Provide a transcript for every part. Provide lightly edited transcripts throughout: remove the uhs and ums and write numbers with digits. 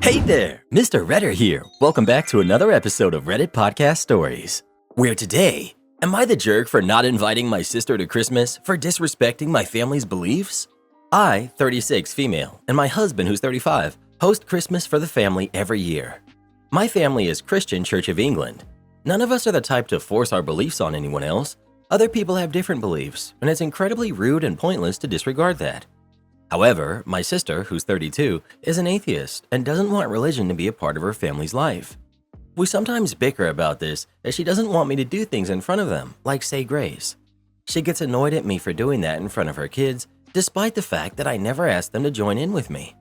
Hey there, Mr. Redder here. Welcome back to another episode of Reddit Podcast Stories. Where today, am I the jerk for not inviting my sister to Christmas for disrespecting my family's beliefs? I, 36 female, and my husband, who's 35, host Christmas for the family every year. My family is Christian Church of England. None of us are the type to force our beliefs on anyone else. Other people have different beliefs, and it's incredibly rude and pointless to disregard that. However, my sister, who's 32, is an atheist and doesn't want religion to be a part of her family's life. We sometimes bicker about this as she doesn't want me to do things in front of them, like say grace. She gets annoyed at me for doing that in front of her kids, despite the fact that I never asked them to join in with me.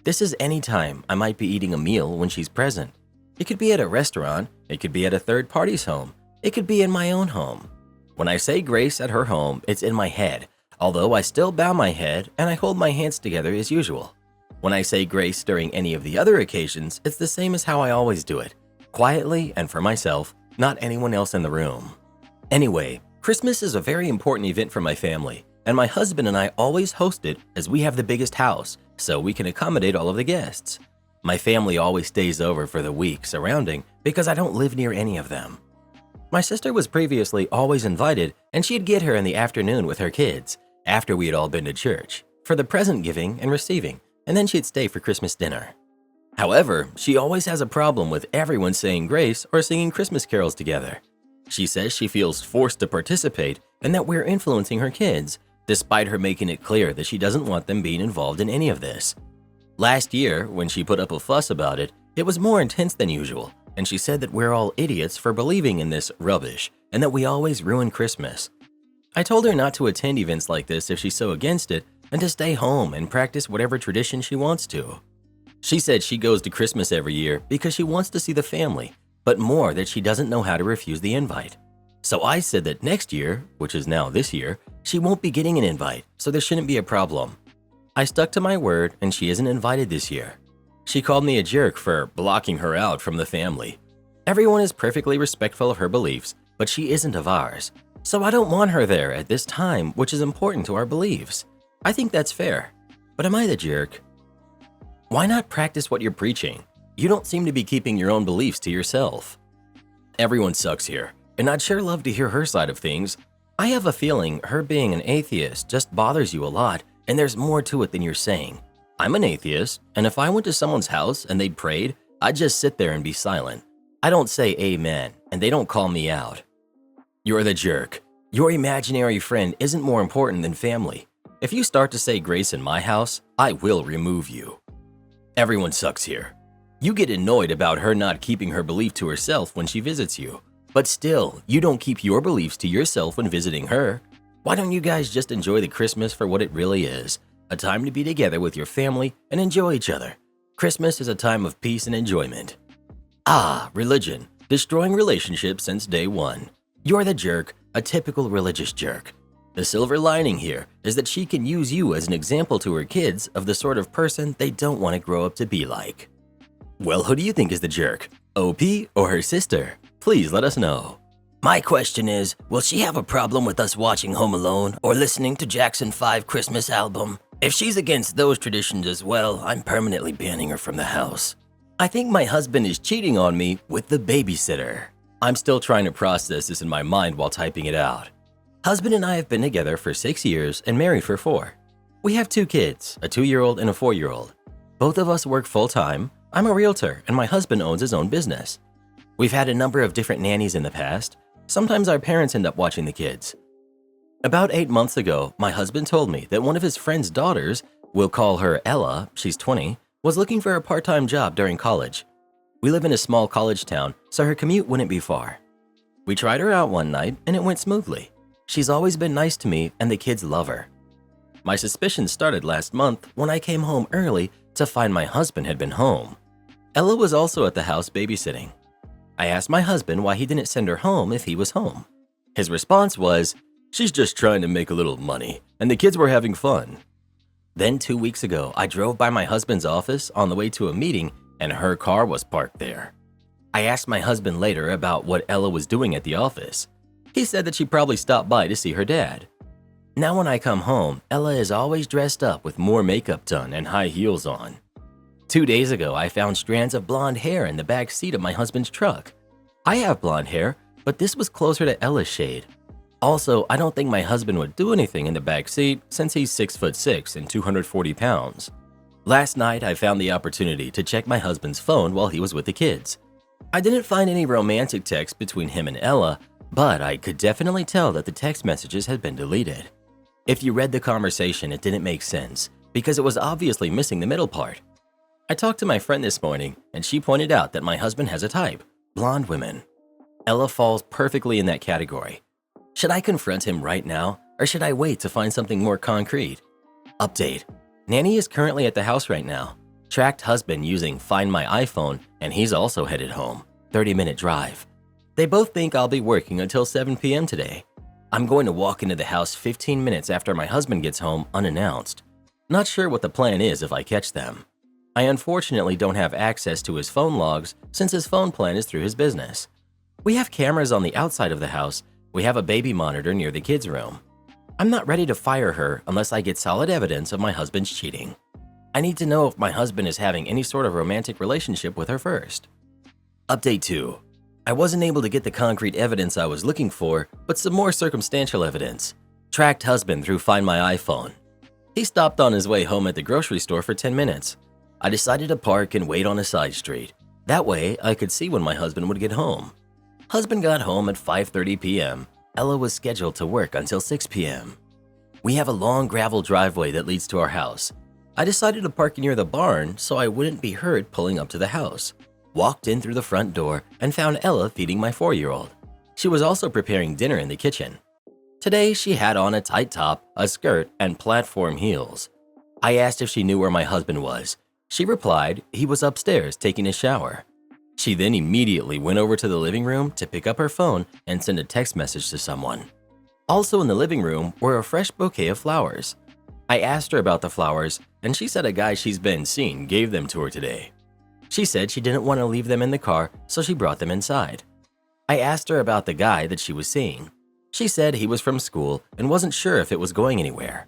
This is any time I might be eating a meal when she's present. It could be at a restaurant, it could be at a third party's home, it could be in my own home. When I say grace at her home, it's in my head, although I still bow my head and I hold my hands together as usual. When I say grace during any of the other occasions, it's the same as how I always do it, quietly and for myself, not anyone else in the room. Anyway, Christmas is a very important event for my family, and my husband and I always host it as we have the biggest house, so we can accommodate all of the guests. My family always stays over for the week surrounding because I don't live near any of them. My sister was previously always invited, and she'd get her in the afternoon with her kids, after we had all been to church, for the present giving and receiving, and then she'd stay for Christmas dinner. However, she always has a problem with everyone saying grace or singing Christmas carols together. She says she feels forced to participate and that we're influencing her kids, despite her making it clear that she doesn't want them being involved in any of this. Last year, when she put up a fuss about it, it was more intense than usual, and she said that we're all idiots for believing in this rubbish and that we always ruin Christmas. I told her not to attend events like this if she's so against it and to stay home and practice whatever tradition she wants to. She said she goes to Christmas every year because she wants to see the family, but more that she doesn't know how to refuse the invite. So I said that next year, which is now this year, she won't be getting an invite, so there shouldn't be a problem. I stuck to my word and she isn't invited this year. She called me a jerk for blocking her out from the family. Everyone is perfectly respectful of her beliefs, but she isn't of ours. So I don't want her there at this time, which is important to our beliefs. I think that's fair. But am I the jerk? Why not practice what you're preaching? You don't seem to be keeping your own beliefs to yourself. Everyone sucks here, and I'd sure love to hear her side of things. I have a feeling her being an atheist just bothers you a lot, and there's more to it than you're saying. I'm an atheist, and if I went to someone's house and they prayed, I'd just sit there and be silent. I don't say amen, and they don't call me out. You're the jerk. Your imaginary friend isn't more important than family. If you start to say grace in my house, I will remove you. Everyone sucks here. You get annoyed about her not keeping her belief to herself when she visits you. But still, you don't keep your beliefs to yourself when visiting her. Why don't you guys just enjoy the Christmas for what it really is? A time to be together with your family and enjoy each other. Christmas is a time of peace and enjoyment. Religion. Destroying relationships since day one. You're the jerk, a typical religious jerk. The silver lining here is that she can use you as an example to her kids of the sort of person they don't want to grow up to be like. Well, who do you think is the jerk? OP or her sister? Please let us know. My question is, will she have a problem with us watching Home Alone or listening to Jackson 5 Christmas album? If she's against those traditions as well, I'm permanently banning her from the house. I think my husband is cheating on me with the babysitter. I'm still trying to process this in my mind while typing it out. Husband and I have been together for 6 years and married for 4. We have 2 kids, a 2-year-old and a 4-year-old. Both of us work full-time. I'm a realtor and my husband owns his own business. We've had a number of different nannies in the past. Sometimes our parents end up watching the kids. About 8 months ago, my husband told me that one of his friend's daughters, we'll call her Ella, she's 20, was looking for a part-time job during college. We live in a small college town, so her commute wouldn't be far. We tried her out one night, and it went smoothly. She's always been nice to me, and the kids love her. My suspicions started last month when I came home early to find my husband had been home. Ella was also at the house babysitting. I asked my husband why he didn't send her home if he was home. His response was, "She's just trying to make a little money, and the kids were having fun." Then 2 weeks ago, I drove by my husband's office on the way to a meeting, and her car was parked there. I asked my husband later about what Ella was doing at the office. He said that she probably stopped by to see her dad. Now when I come home, Ella is always dressed up with more makeup done and high heels on. 2 days ago, I found strands of blonde hair in the back seat of my husband's truck. I have blonde hair, but this was closer to Ella's shade. Also, I don't think my husband would do anything in the back seat since he's 6'6" and 240 pounds. Last night, I found the opportunity to check my husband's phone while he was with the kids. I didn't find any romantic text between him and Ella, but I could definitely tell that the text messages had been deleted. If you read the conversation, it didn't make sense because it was obviously missing the middle part. I talked to my friend this morning, and she pointed out that my husband has a type, blonde women. Ella falls perfectly in that category. Should I confront him right now, or should I wait to find something more concrete? Update. Nanny is currently at the house right now. Tracked husband using Find My iPhone, and he's also headed home. 30-minute drive. They both think I'll be working until 7 p.m. today. I'm going to walk into the house 15 minutes after my husband gets home unannounced. Not sure what the plan is if I catch them. I unfortunately don't have access to his phone logs since his phone plan is through his business. We have cameras on the outside of the house. We have a baby monitor near the kids' room. I'm not ready to fire her unless I get solid evidence of my husband's cheating. I need to know if my husband is having any sort of romantic relationship with her first. Update 2. I wasn't able to get the concrete evidence I was looking for, but some more circumstantial evidence. Tracked husband through Find My iPhone. He stopped on his way home at the grocery store for 10 minutes. I decided to park and wait on a side street. That way, I could see when my husband would get home. Husband got home at 5:30 p.m. Ella was scheduled to work until 6 p.m. We have a long gravel driveway that leads to our house. I decided to park near the barn so I wouldn't be heard pulling up to the house. Walked in through the front door and found Ella feeding my 4-year-old. She was also preparing dinner in the kitchen. Today, she had on a tight top, a skirt, and platform heels. I asked if she knew where my husband was. She replied he was upstairs taking a shower. She then immediately went over to the living room to pick up her phone and send a text message to someone. Also in the living room were a fresh bouquet of flowers. I asked her about the flowers, and she said a guy she's been seeing gave them to her today. She said she didn't want to leave them in the car, so she brought them inside. I asked her about the guy that she was seeing. She said he was from school and wasn't sure if it was going anywhere.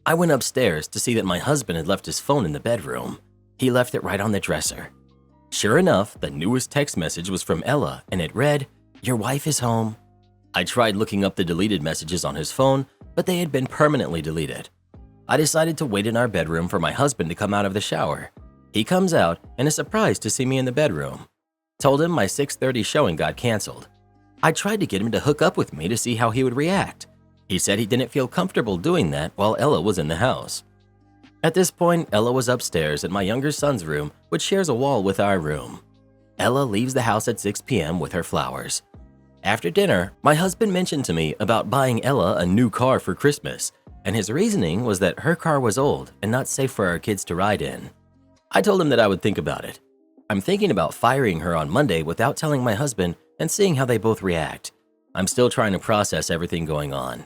I went upstairs to see that my husband had left his phone in the bedroom. He left it right on the dresser. Sure enough, the newest text message was from Ella, and it read, "Your wife is home." I tried looking up the deleted messages on his phone, but they had been permanently deleted. I decided to wait in our bedroom for my husband to come out of the shower. He comes out and is surprised to see me in the bedroom. Told him my 6:30 showing got canceled. I tried to get him to hook up with me to see how he would react. He said he didn't feel comfortable doing that while Ella was in the house. At this point, Ella was upstairs in my younger son's room, which shares a wall with our room. Ella leaves the house at 6 p.m. with her flowers. After dinner, my husband mentioned to me about buying Ella a new car for Christmas, and his reasoning was that her car was old and not safe for our kids to ride in. I told him that I would think about it. I'm thinking about firing her on Monday without telling my husband and seeing how they both react. I'm still trying to process everything going on.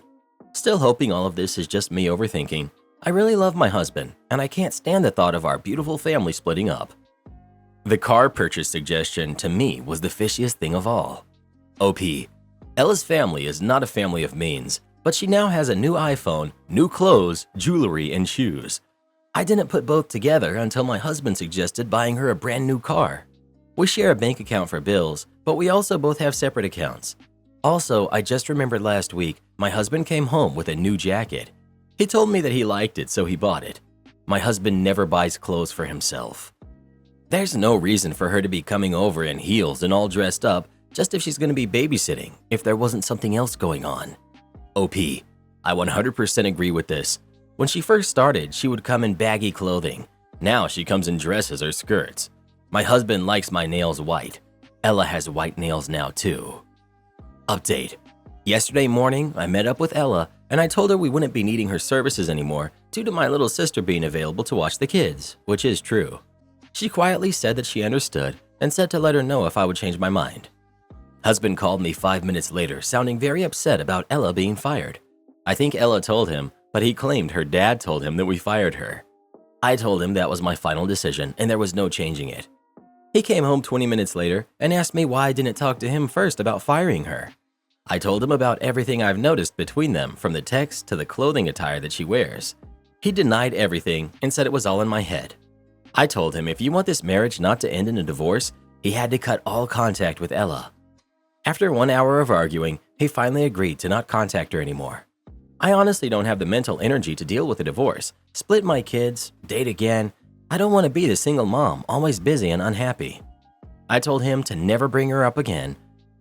Still hoping all of this is just me overthinking. I really love my husband, and I can't stand the thought of our beautiful family splitting up. The car purchase suggestion to me was the fishiest thing of all. OP. Ella's family is not a family of means, but she now has a new iPhone, new clothes, jewelry, and shoes. I didn't put both together until my husband suggested buying her a brand new car. We share a bank account for bills, but we also both have separate accounts. Also, I just remembered last week, my husband came home with a new jacket. He told me that he liked it, so he bought it. My husband never buys clothes for himself. There's no reason for her to be coming over in heels and all dressed up just if she's going to be babysitting if there wasn't something else going on. OP. I 100% agree with this. When she first started, she would come in baggy clothing. Now she comes in dresses or skirts. My husband likes my nails white. Ella has white nails now too. Update. Yesterday morning, I met up with Ella and I told her we wouldn't be needing her services anymore due to my little sister being available to watch the kids, which is true. She quietly said that she understood and said to let her know if I would change my mind. Husband called me 5 minutes later, sounding very upset about Ella being fired. I think Ella told him, but he claimed her dad told him that we fired her. I told him that was my final decision and there was no changing it. He came home 20 minutes later and asked me why I didn't talk to him first about firing her. I told him about everything I've noticed between them, from the text to the clothing attire that she wears. He denied everything and said it was all in my head. I told him if you want this marriage not to end in a divorce, he had to cut all contact with Ella. After 1 hour of arguing, he finally agreed to not contact her anymore. I honestly don't have the mental energy to deal with a divorce, split my kids, date again. I don't want to be the single mom, always busy and unhappy. I told him to never bring her up again.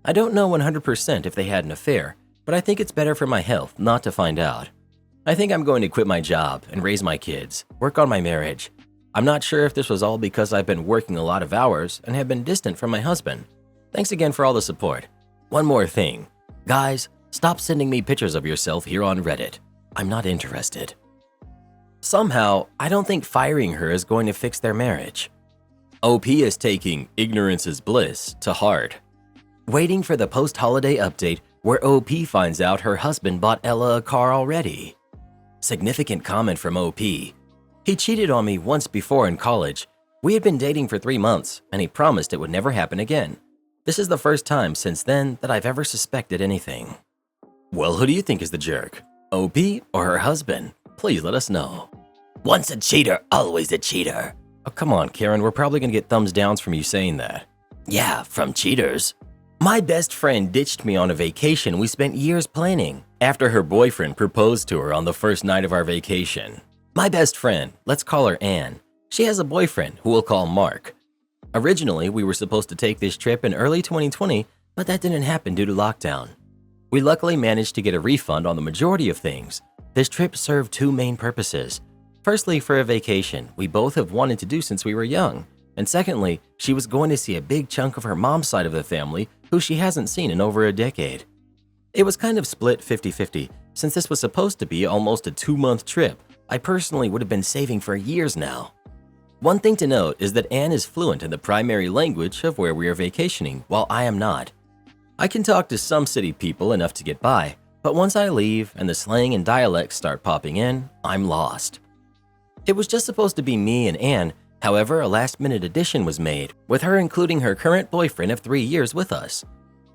I don't know 100% if they had an affair, but I think it's better for my health not to find out. I think I'm going to quit my job and raise my kids, work on my marriage. I'm not sure if this was all because I've been working a lot of hours and have been distant from my husband. Thanks again for all the support. One more thing. Guys, stop sending me pictures of yourself here on Reddit. I'm not interested. Somehow, I don't think firing her is going to fix their marriage. OP is taking ignorance is bliss to heart. Waiting for the post-holiday update where OP finds out her husband bought Ella a car already. Significant comment from OP. He cheated on me once before in college. We had been dating for 3 months, and he promised it would never happen again. This is the first time since then that I've ever suspected anything. Well, who do you think is the jerk? OP or her husband? Please let us know. Once a cheater, always a cheater. Oh, come on, Karen, we're probably gonna get thumbs downs from you saying that. Yeah, from cheaters. My best friend ditched me on a vacation we spent years planning after her boyfriend proposed to her on the first night of our vacation. My best friend, let's call her Anne. She has a boyfriend who we'll call Mark. Originally, we were supposed to take this trip in early 2020, but that didn't happen due to lockdown. We luckily managed to get a refund on the majority of things. This trip served 2 main purposes. Firstly, for a vacation we both have wanted to do since we were young. And secondly, she was going to see a big chunk of her mom's side of the family who she hasn't seen in over a decade. It was kind of split 50-50. Since this was supposed to be almost a 2-month trip, I personally would have been saving for years now. One thing to note is that Anne is fluent in the primary language of where we are vacationing, while I am not. I can talk to some city people enough to get by, but once I leave and the slang and dialects start popping in, I'm lost. It was just supposed to be me and Anne. However, a last-minute addition was made, with her including her current boyfriend of 3 years with us.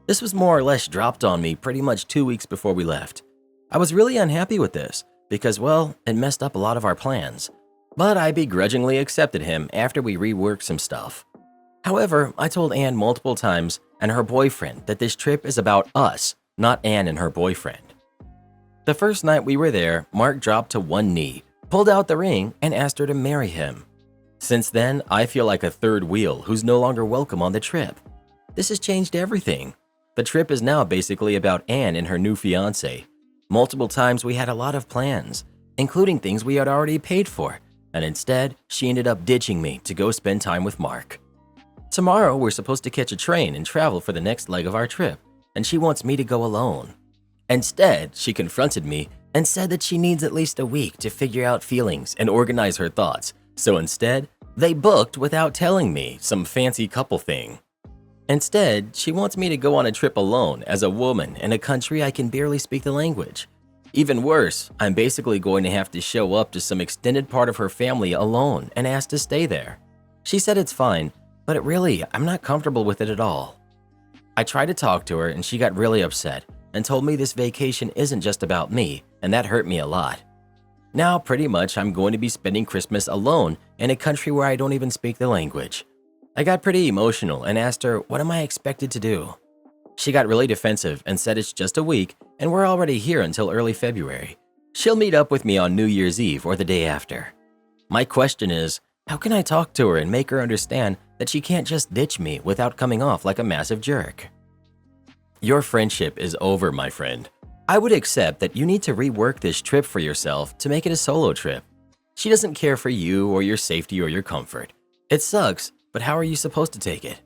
This was more or less dropped on me pretty much 2 weeks before we left. I was really unhappy with this, because, well, it messed up a lot of our plans. But I begrudgingly accepted him after we reworked some stuff. However, I told Anne multiple times and her boyfriend that this trip is about us, not Anne and her boyfriend. The first night we were there, Mark dropped to one knee, pulled out the ring, and asked her to marry him. Since then, I feel like a third wheel who's no longer welcome on the trip. This has changed everything. The trip is now basically about Anne and her new fiancé. Multiple times we had a lot of plans, including things we had already paid for, and instead, she ended up ditching me to go spend time with Mark. Tomorrow, we're supposed to catch a train and travel for the next leg of our trip, and she wants me to go alone. Instead, she confronted me and said that she needs at least a week to figure out feelings and organize her thoughts. So instead, they booked without telling me some fancy couple thing. Instead, she wants me to go on a trip alone as a woman in a country I can barely speak the language. Even worse, I'm basically going to have to show up to some extended part of her family alone and ask to stay there. She said it's fine, but I'm not comfortable with it at all. I tried to talk to her and she got really upset and told me this vacation isn't just about me, and that hurt me a lot. Now, pretty much, I'm going to be spending Christmas alone in a country where I don't even speak the language. I got pretty emotional and asked her, what am I expected to do? She got really defensive and said it's just a week and we're already here until early February. She'll meet up with me on New Year's Eve or the day after. My question is, how can I talk to her and make her understand that she can't just ditch me without coming off like a massive jerk? Your friendship is over, my friend. I would accept that you need to rework this trip for yourself to make it a solo trip. She doesn't care for you or your safety or your comfort. It sucks, but how are you supposed to take it?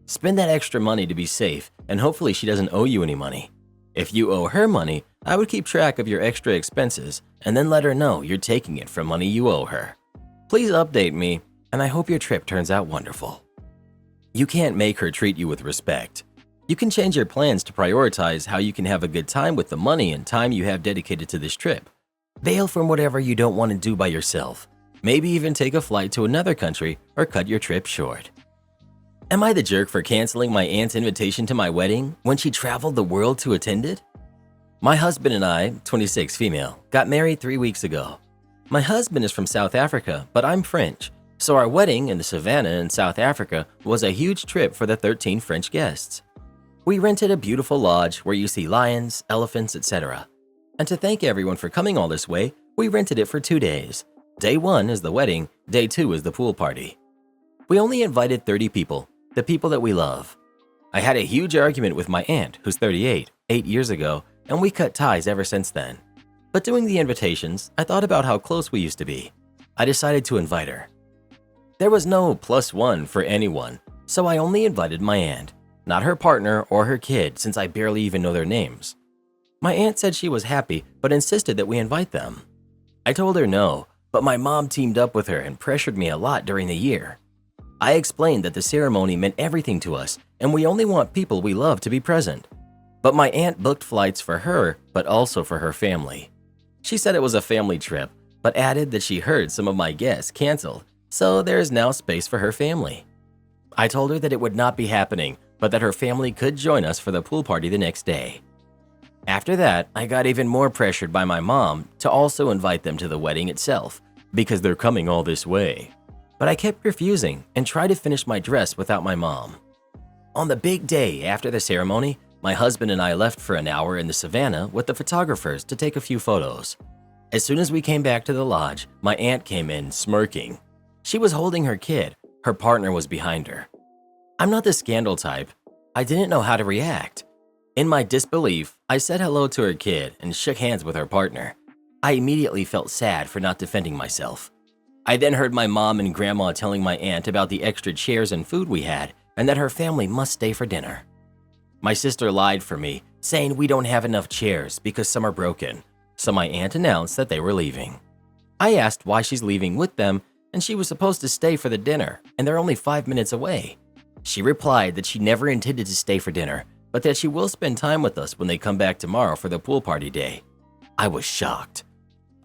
Spend that extra money to be safe, and hopefully she doesn't owe you any money. If you owe her money, I would keep track of your extra expenses and then let her know you're taking it from money you owe her. Please update me, and I hope your trip turns out wonderful. You can't make her treat you with respect. You can change your plans to prioritize how you can have a good time with the money and time you have dedicated to this trip. Bail from whatever you don't want to do by yourself. Maybe even take a flight to another country or cut your trip short. Am I the jerk for canceling my aunt's invitation to my wedding when she traveled the world to attend it? My husband and I, 26 female, got married 3 weeks ago. My husband is from South Africa, but I'm French, So our wedding in the savannah in South Africa was a huge trip for the 13 French guests. We rented a beautiful lodge where you see lions, elephants, etc. And to thank everyone for coming all this way, we rented it for 2 days. Day 1 is the wedding, day 2 is the pool party. We only invited 30 people, the people that we love. I had a huge argument with my aunt, who's 38, 8 years ago, and we cut ties ever since then. But doing the invitations, I thought about how close we used to be. I decided to invite her. There was no +1 for anyone, so I only invited my aunt, not her partner or her kid since I barely even know their names. My aunt said she was happy but insisted that we invite them. I told her no, but my mom teamed up with her and pressured me a lot during the year. I explained that the ceremony meant everything to us and we only want people we love to be present. But my aunt booked flights for her but also for her family. She said it was a family trip, but added that she heard some of my guests canceled, so there is now space for her family. I told her that it would not be happening, but that her family could join us for the pool party the next day. After that, I got even more pressured by my mom to also invite them to the wedding itself, because they're coming all this way. But I kept refusing and tried to finish my dress without my mom. On the big day after the ceremony, my husband and I left for an hour in the savannah with the photographers to take a few photos. As soon as we came back to the lodge, my aunt came in smirking. She was holding her kid. Her partner was behind her. I'm not the scandal type. I didn't know how to react. In my disbelief, I said hello to her kid and shook hands with her partner. I immediately felt sad for not defending myself. I then heard my mom and grandma telling my aunt about the extra chairs and food we had and that her family must stay for dinner. My sister lied for me, saying we don't have enough chairs because some are broken, so my aunt announced that they were leaving. I asked why she's leaving with them, and she was supposed to stay for the dinner, and they're only 5 minutes away. She replied that she never intended to stay for dinner, but that she will spend time with us when they come back tomorrow for the pool party day. I was shocked.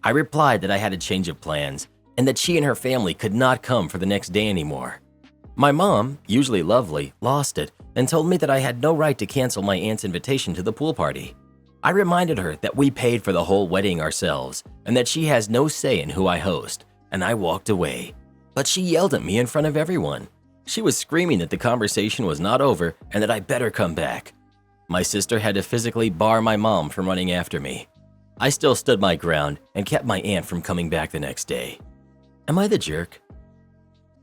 I replied that I had a change of plans, and that she and her family could not come for the next day anymore. My mom, usually lovely, lost it and told me that I had no right to cancel my aunt's invitation to the pool party. I reminded her that we paid for the whole wedding ourselves and that she has no say in who I host, and I walked away. But she yelled at me in front of everyone. She was screaming that the conversation was not over and that I better come back. My sister had to physically bar my mom from running after me. I still stood my ground and kept my aunt from coming back the next day. Am I the jerk?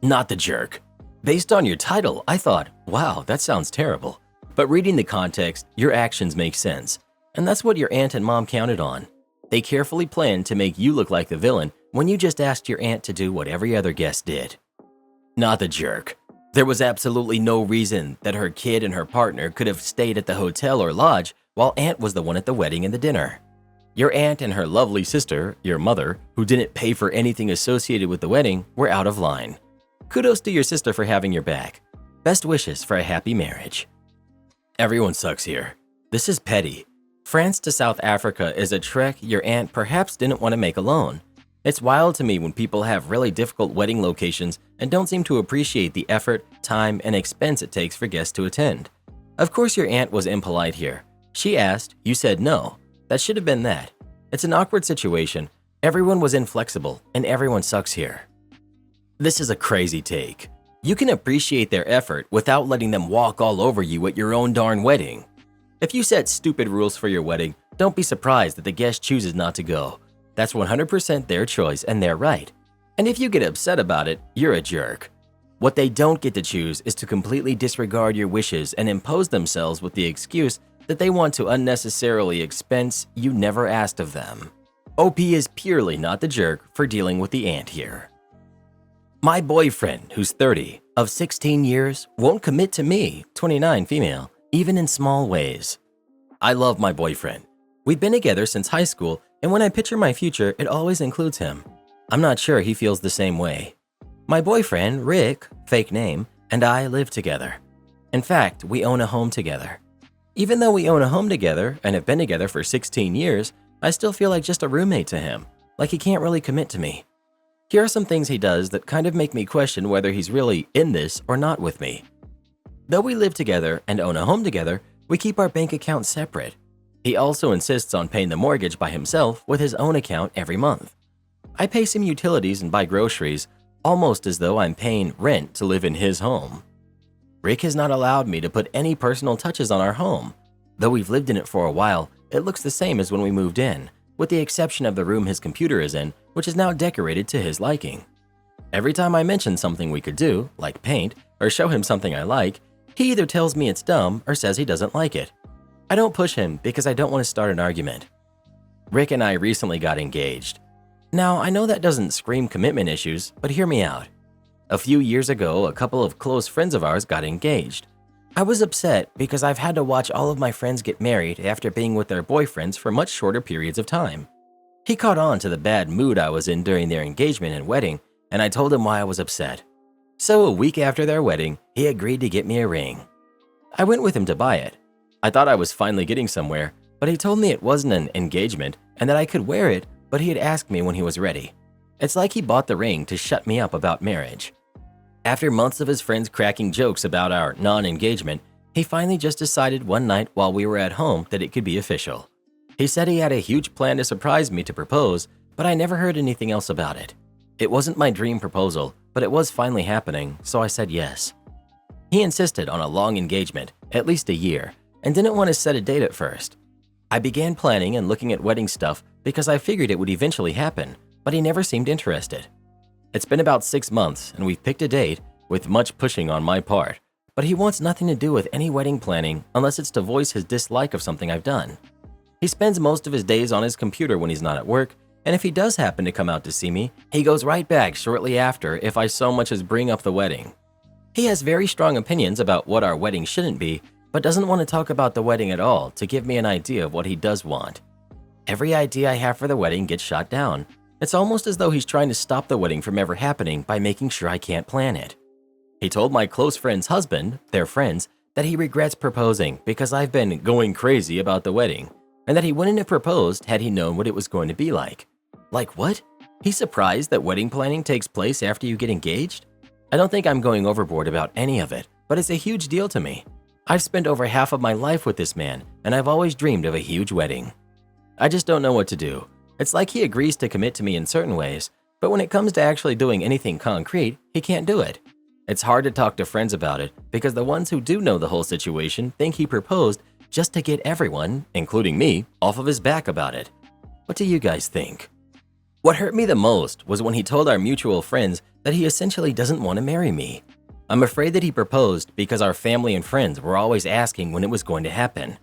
Not the jerk. Based on your title, I thought, wow, that sounds terrible. But reading the context, your actions make sense. And that's what your aunt and mom counted on. They carefully planned to make you look like the villain when you just asked your aunt to do what every other guest did. Not the jerk. There was absolutely no reason that her kid and her partner could have stayed at the hotel or lodge while aunt was the one at the wedding and the dinner. Your aunt and her lovely sister, your mother, who didn't pay for anything associated with the wedding, were out of line. Kudos to your sister for having your back. Best wishes for a happy marriage. Everyone sucks here. This is petty. France to South Africa is a trek your aunt perhaps didn't want to make alone. It's wild to me when people have really difficult wedding locations and don't seem to appreciate the effort, time, and expense it takes for guests to attend. Of course your aunt was impolite here. She asked, you said no. That should have been that. It's an awkward situation. Everyone was inflexible, and everyone sucks here. This is a crazy take. You can appreciate their effort without letting them walk all over you at your own darn wedding. If you set stupid rules for your wedding, don't be surprised that the guest chooses not to go. That's 100% their choice and their right. And if you get upset about it, you're a jerk. What they don't get to choose is to completely disregard your wishes and impose themselves with the excuse that they want to unnecessarily expense you never asked of them. OP is purely not the jerk for dealing with the aunt here. My boyfriend, who's 30, of 16 years, won't commit to me, 29 female, even in small ways. I love my boyfriend. We've been together since high school, and when I picture my future, it always includes him. I'm not sure he feels the same way. My boyfriend, Rick, fake name, and I live together. In fact, we own a home together. Even though we own a home together and have been together for 16 years, I still feel like just a roommate to him, like he can't really commit to me. Here are some things he does that kind of make me question whether he's really in this or not with me. Though we live together and own a home together, we keep our bank accounts separate. He also insists on paying the mortgage by himself with his own account every month. I pay some utilities and buy groceries, almost as though I'm paying rent to live in his home. Rick has not allowed me to put any personal touches on our home. Though we've lived in it for a while, it looks the same as when we moved in, with the exception of the room his computer is in, which is now decorated to his liking. Every time I mention something we could do, like paint, or show him something I like, he either tells me it's dumb or says he doesn't like it. I don't push him because I don't want to start an argument. Rick and I recently got engaged. Now, I know that doesn't scream commitment issues, but hear me out. A few years ago, a couple of close friends of ours got engaged. I was upset because I've had to watch all of my friends get married after being with their boyfriends for much shorter periods of time. He caught on to the bad mood I was in during their engagement and wedding, and I told him why I was upset. So a week after their wedding, he agreed to get me a ring. I went with him to buy it. I thought I was finally getting somewhere, but he told me it wasn't an engagement and that I could wear it, but he had asked me when he was ready. It's like he bought the ring to shut me up about marriage. After months of his friends cracking jokes about our non-engagement, he finally just decided one night while we were at home that it could be official. He said he had a huge plan to surprise me to propose, but I never heard anything else about it. It wasn't my dream proposal, but it was finally happening, so I said yes. He insisted on a long engagement, at least a year, and didn't want to set a date at first. I began planning and looking at wedding stuff because I figured it would eventually happen, but he never seemed interested. It's been about 6 months and we've picked a date, with much pushing on my part, but he wants nothing to do with any wedding planning unless it's to voice his dislike of something I've done. He spends most of his days on his computer when he's not at work, and if he does happen to come out to see me, he goes right back shortly after if I so much as bring up the wedding. He has very strong opinions about what our wedding shouldn't be, but doesn't want to talk about the wedding at all to give me an idea of what he does want. Every idea I have for the wedding gets shot down. It's almost as though he's trying to stop the wedding from ever happening by making sure I can't plan it. He told my close friend's husband, their friends, that he regrets proposing because I've been going crazy about the wedding, and that he wouldn't have proposed had he known what it was going to be like. Like what? He's surprised that wedding planning takes place after you get engaged? I don't think I'm going overboard about any of it, but it's a huge deal to me. I've spent over half of my life with this man, and I've always dreamed of a huge wedding. I just don't know what to do. It's like he agrees to commit to me in certain ways, but when it comes to actually doing anything concrete, he can't do it. It's hard to talk to friends about it because the ones who do know the whole situation think he proposed just to get everyone, including me, off of his back about it. What do you guys think? What hurt me the most was when he told our mutual friends that he essentially doesn't want to marry me. I'm afraid that he proposed because our family and friends were always asking when it was going to happen.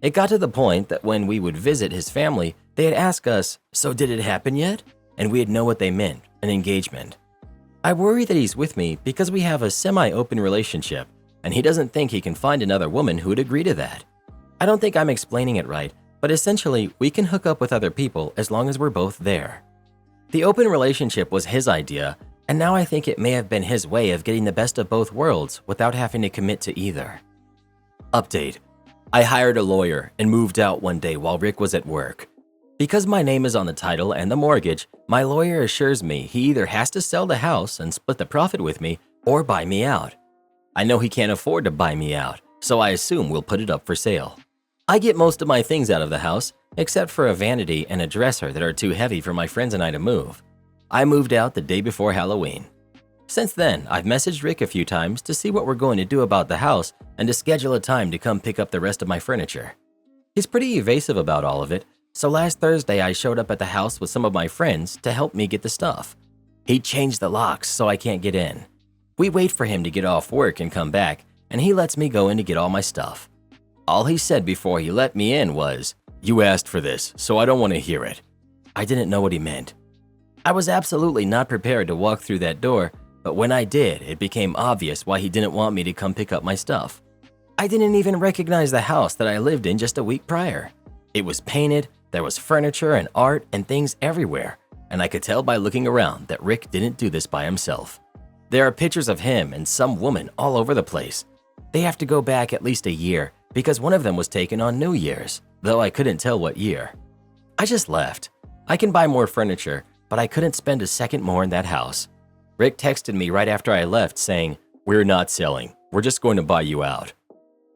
It got to the point that when we would visit his family, they'd ask us, "So did it happen yet?" And we'd know what they meant, an engagement. I worry that he's with me because we have a semi-open relationship, and he doesn't think he can find another woman who would agree to that. I don't think I'm explaining it right, but essentially, we can hook up with other people as long as we're both there. The open relationship was his idea, and now I think it may have been his way of getting the best of both worlds without having to commit to either. Update. I hired a lawyer and moved out one day while Rick was at work. Because my name is on the title and the mortgage, my lawyer assures me he either has to sell the house and split the profit with me or buy me out. I know he can't afford to buy me out, so I assume we'll put it up for sale. I get most of my things out of the house, except for a vanity and a dresser that are too heavy for my friends and I to move. I moved out the day before Halloween. Since then, I've messaged Rick a few times to see what we're going to do about the house and to schedule a time to come pick up the rest of my furniture. He's pretty evasive about all of it, so last Thursday I showed up at the house with some of my friends to help me get the stuff. He changed the locks so I can't get in. We wait for him to get off work and come back, and he lets me go in to get all my stuff. All he said before he let me in was, "You asked for this, so I don't want to hear it." I didn't know what he meant. I was absolutely not prepared to walk through that door, but when I did, it became obvious why he didn't want me to come pick up my stuff. I didn't even recognize the house that I lived in just a week prior. It was painted, there was furniture and art and things everywhere, and I could tell by looking around that Rick didn't do this by himself. There are pictures of him and some woman all over the place. They have to go back at least a year because one of them was taken on New Year's, though I couldn't tell what year. I just left. I can buy more furniture, but I couldn't spend a second more in that house. Rick texted me right after I left saying, "We're not selling. We're just going to buy you out."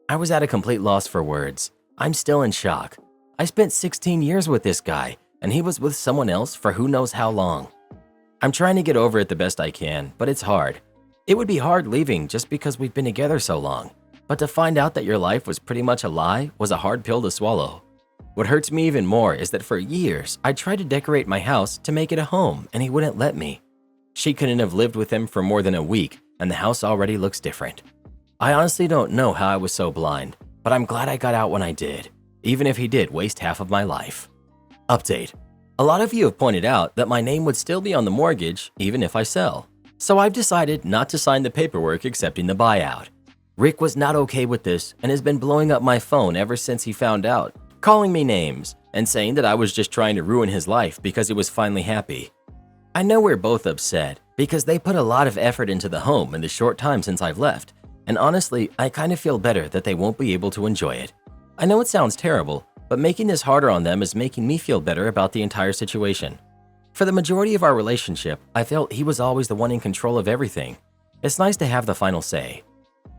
I was at a complete loss for words. I'm still in shock. I spent 16 years with this guy, and he was with someone else for who knows how long. I'm trying to get over it the best I can, but it's hard. It would be hard leaving just because we've been together so long, but to find out that your life was pretty much a lie was a hard pill to swallow. What hurts me even more is that for years, I tried to decorate my house to make it a home and he wouldn't let me. She couldn't have lived with him for more than a week and the house already looks different. I honestly don't know how I was so blind, but I'm glad I got out when I did, even if he did waste half of my life. Update. A lot of you have pointed out that my name would still be on the mortgage even if I sell. So I've decided not to sign the paperwork accepting the buyout. Rick was not okay with this and has been blowing up my phone ever since he found out, calling me names and saying that I was just trying to ruin his life because he was finally happy. I know we're both upset because they put a lot of effort into the home in the short time since I've left, and honestly, I kind of feel better that they won't be able to enjoy it. I know it sounds terrible, but making this harder on them is making me feel better about the entire situation. For the majority of our relationship, I felt he was always the one in control of everything. It's nice to have the final say.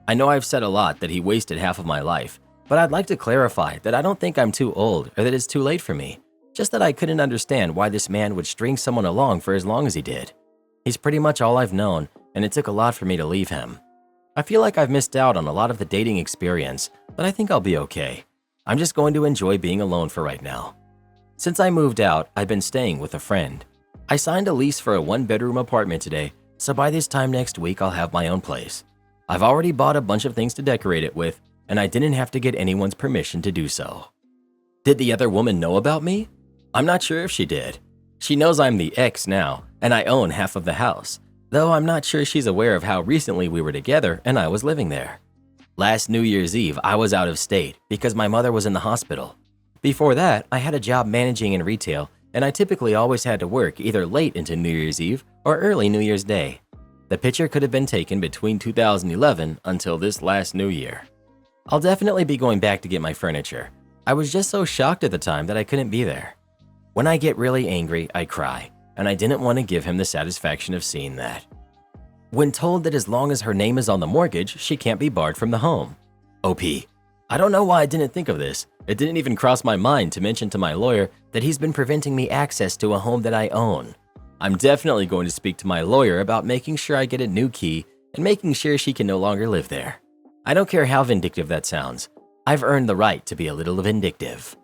I know I've said a lot that he wasted half of my life, but I'd like to clarify that I don't think I'm too old or that it's too late for me. Just that I couldn't understand why this man would string someone along for as long as he did. He's pretty much all I've known, and it took a lot for me to leave him. I feel like I've missed out on a lot of the dating experience, but I think I'll be okay. I'm just going to enjoy being alone for right now. Since I moved out, I've been staying with a friend. I signed a lease for a one-bedroom apartment today, so by this time next week I'll have my own place. I've already bought a bunch of things to decorate it with, and I didn't have to get anyone's permission to do so. Did the other woman know about me? I'm not sure if she did. She knows I'm the ex now, and I own half of the house, though I'm not sure she's aware of how recently we were together and I was living there. Last New Year's Eve, I was out of state because my mother was in the hospital. Before that, I had a job managing in retail, and I typically always had to work either late into New Year's Eve or early New Year's Day. The picture could have been taken between 2011 until this last New Year. I'll definitely be going back to get my furniture. I was just so shocked at the time that I couldn't be there. When I get really angry, I cry, and I didn't want to give him the satisfaction of seeing that. When told that as long as her name is on the mortgage, she can't be barred from the home. OP. I don't know why I didn't think of this. It didn't even cross my mind to mention to my lawyer that he's been preventing me access to a home that I own. I'm definitely going to speak to my lawyer about making sure I get a new key and making sure she can no longer live there. I don't care how vindictive that sounds. I've earned the right to be a little vindictive.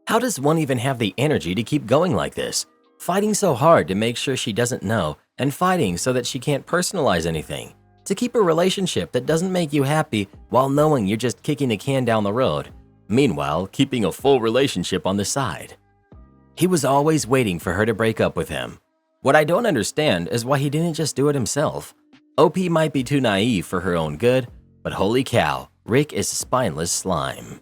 How does one even have the energy to keep going like this? Fighting so hard to make sure she doesn't know and fighting so that she can't personalize anything. To keep a relationship that doesn't make you happy while knowing you're just kicking the can down the road. Meanwhile, keeping a full relationship on the side. He was always waiting for her to break up with him. What I don't understand is why he didn't just do it himself. OP might be too naive for her own good, but holy cow, Rick is spineless slime.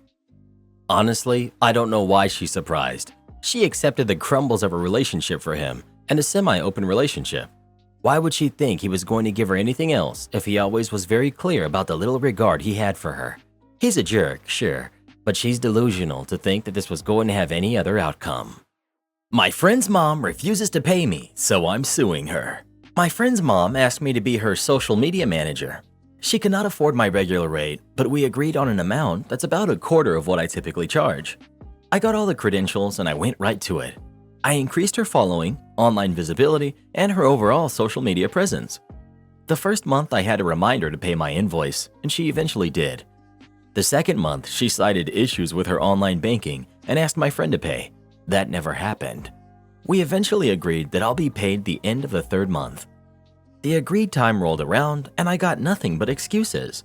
Honestly, I don't know why she's surprised. She accepted the crumbles of a relationship for him and a semi-open relationship. Why would she think he was going to give her anything else if he always was very clear about the little regard he had for her? He's a jerk, sure, but she's delusional to think that this was going to have any other outcome. My friend's mom refuses to pay me, so I'm suing her. My friend's mom asked me to be her social media manager. She cannot afford my regular rate, but we agreed on an amount that's about a quarter of what I typically charge. I got all the credentials and I went right to it. I increased her following, online visibility, and her overall social media presence. The first month I had to remind her to pay my invoice, and she eventually did. The second month, she cited issues with her online banking and asked my friend to pay. That never happened. We eventually agreed that I'll be paid the end of the third month. The agreed time rolled around and I got nothing but excuses.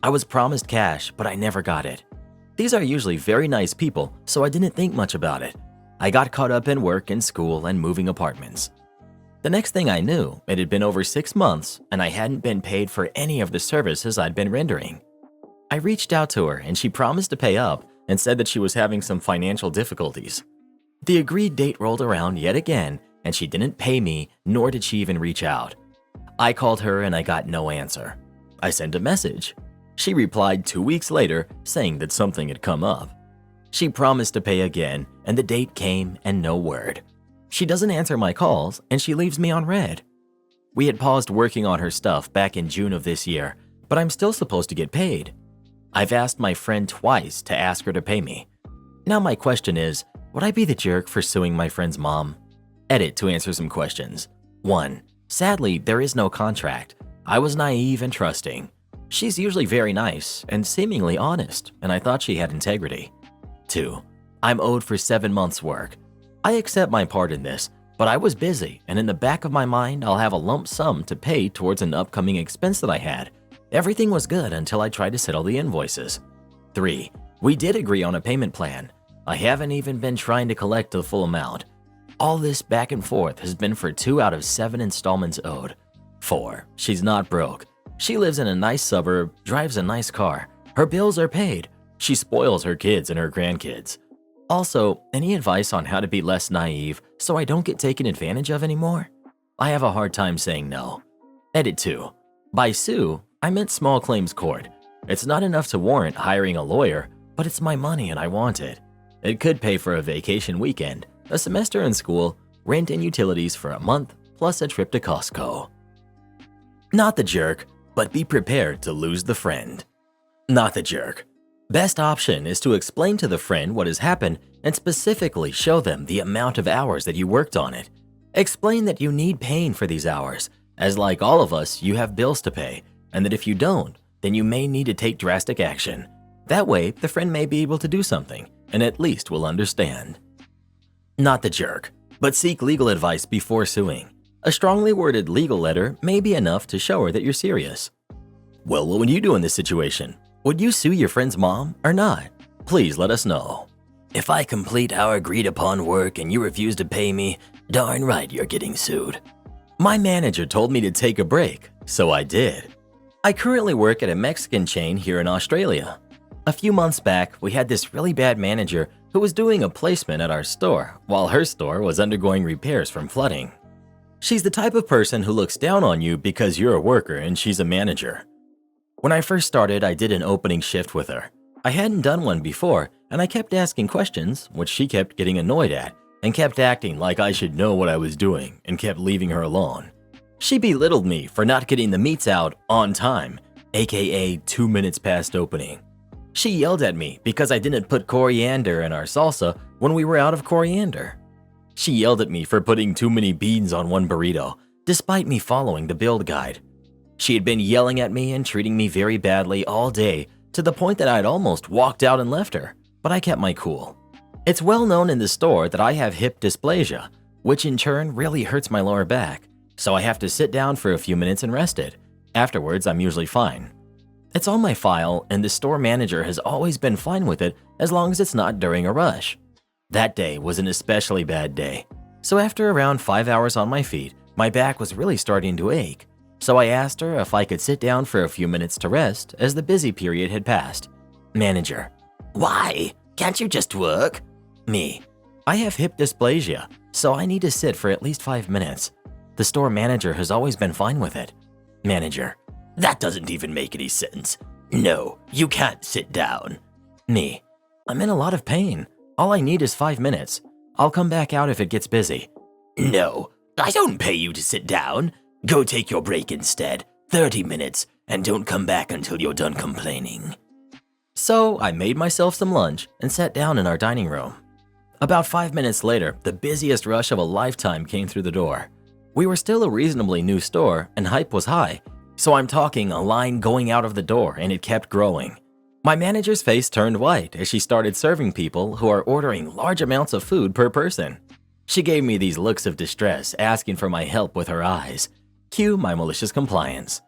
I was promised cash, but I never got it. These are usually very nice people, so I didn't think much about it. I got caught up in work and school and moving apartments. The next thing I knew, it had been over 6 months and I hadn't been paid for any of the services I'd been rendering. I reached out to her and she promised to pay up and said that she was having some financial difficulties. The agreed date rolled around yet again and she didn't pay me, nor did she even reach out. I called her and I got no answer. I sent a message. She replied 2 weeks later saying that something had come up. She promised to pay again and the date came and no word. She doesn't answer my calls and she leaves me on red. We had paused working on her stuff back in June of this year, but I'm still supposed to get paid. I've asked my friend twice to ask her to pay me. Now my question is, would I be the jerk for suing my friend's mom? Edit to answer some questions. 1. Sadly, there is no contract. I was naive and trusting. She's usually very nice and seemingly honest, and I thought she had integrity. 2. I'm owed for 7 months' work. I accept my part in this, but I was busy, and in the back of my mind, I'll have a lump sum to pay towards an upcoming expense that I had. Everything was good until I tried to settle the invoices. 3. We did agree on a payment plan. I haven't even been trying to collect the full amount. All this back and forth has been for 2 out of 7 installments owed. 4. She's not broke. She lives in a nice suburb, drives a nice car. Her bills are paid. She spoils her kids and her grandkids. Also, any advice on how to be less naive so I don't get taken advantage of anymore? I have a hard time saying no. Edit 2. By sue, I meant small claims court. It's not enough to warrant hiring a lawyer, but it's my money and I want it. It could pay for a vacation weekend, a semester in school, rent and utilities for a month, plus a trip to Costco. Not the jerk, but be prepared to lose the friend. Not the jerk. Best option is to explain to the friend what has happened and specifically show them the amount of hours that you worked on it. Explain that you need paying for these hours, as like all of us, you have bills to pay, and that if you don't, then you may need to take drastic action. That way, the friend may be able to do something, and at least will understand. Not the jerk, but seek legal advice before suing. A strongly worded legal letter may be enough to show her that you're serious. Well, what would you do in this situation? Would you sue your friend's mom or not? Please let us know. If I complete our agreed upon work and you refuse to pay me, darn right you're getting sued. My manager told me to take a break, so I did. I currently work at a Mexican chain here in Australia. A few months back, we had this really bad manager who was doing a placement at our store while her store was undergoing repairs from flooding. She's the type of person who looks down on you because you're a worker and she's a manager. When I first started, I did an opening shift with her. I hadn't done one before, and I kept asking questions, which she kept getting annoyed at, and kept acting like I should know what I was doing and kept leaving her alone. She belittled me for not getting the meats out on time, aka 2 minutes past opening. She yelled at me because I didn't put coriander in our salsa when we were out of coriander. She yelled at me for putting too many beans on one burrito, despite me following the build guide. She had been yelling at me and treating me very badly all day to the point that I'd almost walked out and left her, but I kept my cool. It's well known in the store that I have hip dysplasia, which in turn really hurts my lower back, so I have to sit down for a few minutes and rest it. Afterwards, I'm usually fine. It's on my file, and the store manager has always been fine with it as long as it's not during a rush. That day was an especially bad day, so after around 5 hours on my feet, my back was really starting to ache. So I asked her if I could sit down for a few minutes to rest as the busy period had passed. Manager: Why? Can't you just work? Me: I have hip dysplasia, so I need to sit for at least 5 minutes. The store manager has always been fine with it. Manager: That doesn't even make any sense. No, you can't sit down. Me: I'm in a lot of pain. All I need is 5 minutes. I'll come back out if it gets busy. No, I don't pay you to sit down. Go take your break instead, 30 minutes, and don't come back until you're done complaining. So I made myself some lunch and sat down in our dining room. About 5 minutes later, the busiest rush of a lifetime came through the door. We were still a reasonably new store and hype was high, so I'm talking a line going out of the door and it kept growing. My manager's face turned white as she started serving people who are ordering large amounts of food per person. She gave me these looks of distress, asking for my help with her eyes. Cue my malicious compliance.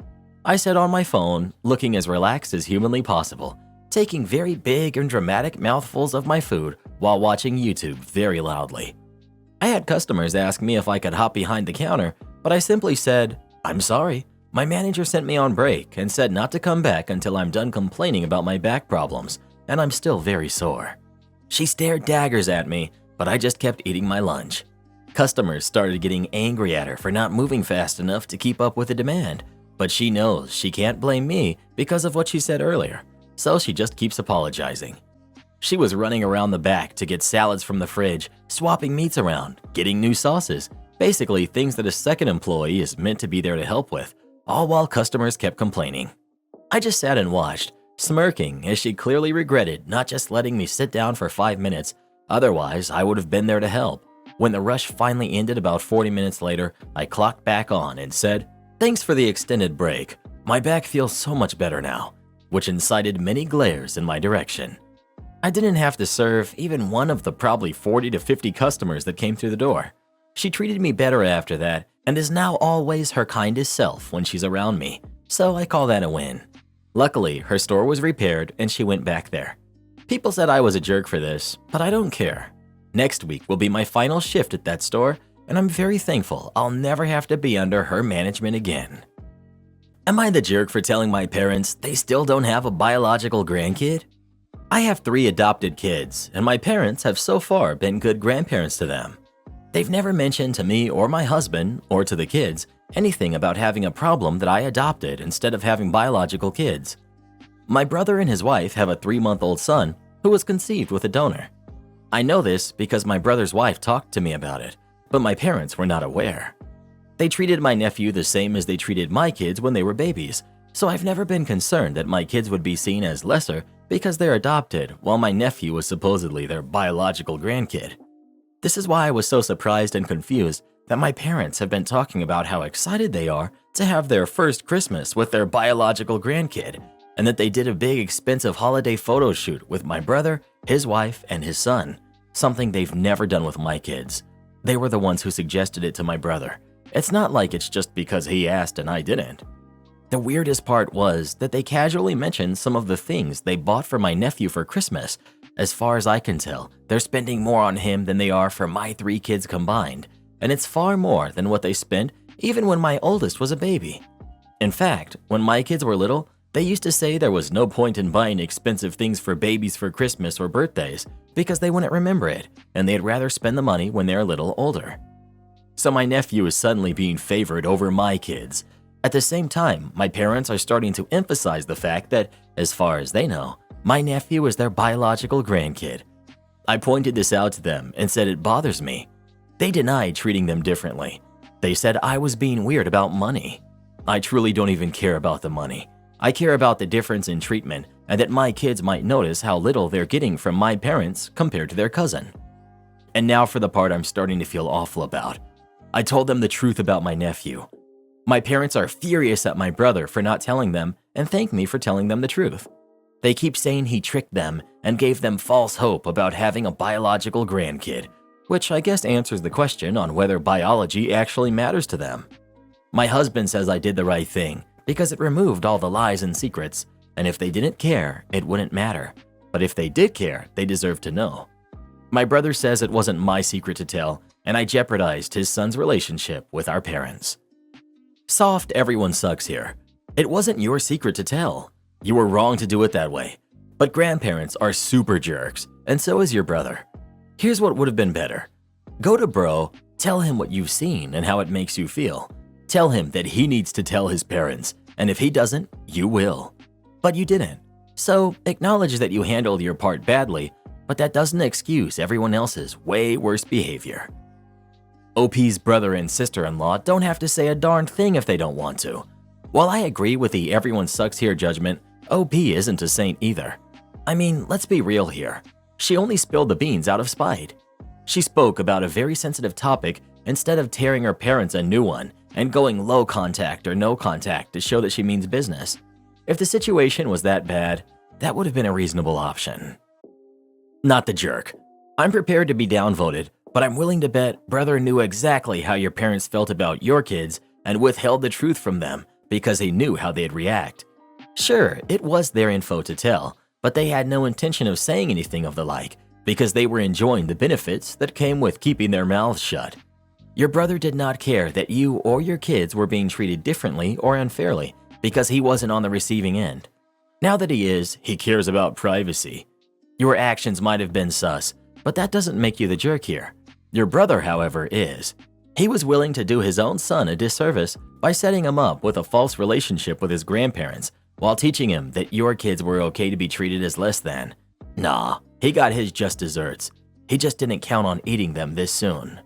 I sat on my phone, looking as relaxed as humanly possible, taking very big and dramatic mouthfuls of my food while watching YouTube very loudly. I had customers ask me if I could hop behind the counter, but I simply said, I'm sorry. My manager sent me on break and said not to come back until I'm done complaining about my back problems, and I'm still very sore. She stared daggers at me, but I just kept eating my lunch. Customers started getting angry at her for not moving fast enough to keep up with the demand, but she knows she can't blame me because of what she said earlier, so she just keeps apologizing. She was running around the back to get salads from the fridge, swapping meats around, getting new sauces, basically things that a second employee is meant to be there to help with, all while customers kept complaining. I just sat and watched, smirking as she clearly regretted not just letting me sit down for 5 minutes, otherwise I would have been there to help. When the rush finally ended about 40 minutes later, I clocked back on and said, "Thanks for the extended break. My back feels so much better now," which incited many glares in my direction. I didn't have to serve even one of the probably 40 to 50 customers that came through the door. She treated me better after that and is now always her kindest self when she's around me, so I call that a win. Luckily, her store was repaired and she went back there. People said I was a jerk for this, but I don't care. Next week will be my final shift at that store, and I'm very thankful I'll never have to be under her management again. Am I the jerk for telling my parents they still don't have a biological grandkid? I have 3 adopted kids, and my parents have so far been good grandparents to them. They've never mentioned to me or my husband, or to the kids, anything about having a problem that I adopted instead of having biological kids. My brother and his wife have a 3-month-old son who was conceived with a donor. I know this because my brother's wife talked to me about it, but my parents were not aware. They treated my nephew the same as they treated my kids when they were babies, so I've never been concerned that my kids would be seen as lesser because they're adopted while my nephew was supposedly their biological grandkid. This is why I was so surprised and confused that my parents have been talking about how excited they are to have their first Christmas with their biological grandkid, and that they did a big expensive holiday photo shoot with my brother, his wife, and his son, something they've never done with my kids. They were the ones who suggested it to my brother. It's not like it's just because he asked and I didn't. The weirdest part was that they casually mentioned some of the things they bought for my nephew for Christmas. As far as I can tell, they're spending more on him than they are for my 3 kids combined, and it's far more than what they spent even when my oldest was a baby. In fact, when my kids were little, they used to say there was no point in buying expensive things for babies for Christmas or birthdays because they wouldn't remember it, and they'd rather spend the money when they're a little older. So my nephew is suddenly being favored over my kids. At the same time, my parents are starting to emphasize the fact that, as far as they know, my nephew is their biological grandkid. I pointed this out to them and said it bothers me. They denied treating them differently. They said I was being weird about money. I truly don't even care about the money. I care about the difference in treatment and that my kids might notice how little they're getting from my parents compared to their cousin. And now for the part I'm starting to feel awful about. I told them the truth about my nephew. My parents are furious at my brother for not telling them and thank me for telling them the truth. They keep saying he tricked them and gave them false hope about having a biological grandkid, which I guess answers the question on whether biology actually matters to them. My husband says I did the right thing because it removed all the lies and secrets, and if they didn't care, it wouldn't matter. But if they did care, they deserve to know. My brother says it wasn't my secret to tell, and I jeopardized his son's relationship with our parents. Soft, everyone sucks here. It wasn't your secret to tell. You were wrong to do it that way. But grandparents are super jerks, and so is your brother. Here's what would have been better. Go to bro, tell him what you've seen and how it makes you feel. Tell him that he needs to tell his parents, and if he doesn't, you will. But you didn't. So acknowledge that you handled your part badly, but that doesn't excuse everyone else's way worse behavior. OP's brother and sister-in-law don't have to say a darn thing if they don't want to. While I agree with the everyone sucks here judgment, OP isn't a saint either. I mean, let's be real here. She only spilled the beans out of spite. She spoke about a very sensitive topic instead of tearing her parents a new one and going low contact or no contact to show that she means business. If the situation was that bad, that would have been a reasonable option. Not the jerk. I'm prepared to be downvoted, but I'm willing to bet brother knew exactly how your parents felt about your kids and withheld the truth from them because he knew how they'd react. Sure, it was their info to tell, but they had no intention of saying anything of the like because they were enjoying the benefits that came with keeping their mouths shut. Your brother did not care that you or your kids were being treated differently or unfairly because he wasn't on the receiving end. Now that he is, he cares about privacy. Your actions might have been sus, but that doesn't make you the jerk here. Your brother, however, is. He was willing to do his own son a disservice by setting him up with a false relationship with his grandparents while teaching him that your kids were okay to be treated as less than. Nah, he got his just desserts. He just didn't count on eating them this soon.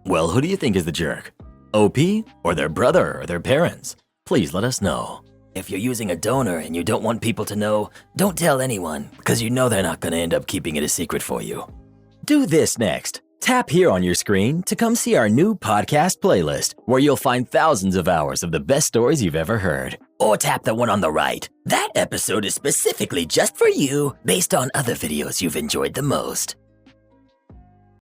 Well, who do you think is the jerk? OP or their brother or their parents? Please let us know. If you're using a donor and you don't want people to know, don't tell anyone because you know they're not going to end up keeping it a secret for you. Do this next. Tap here on your screen to come see our new podcast playlist, where you'll find thousands of hours of the best stories you've ever heard. Or tap the one on the right. That episode is specifically just for you, based on other videos you've enjoyed the most.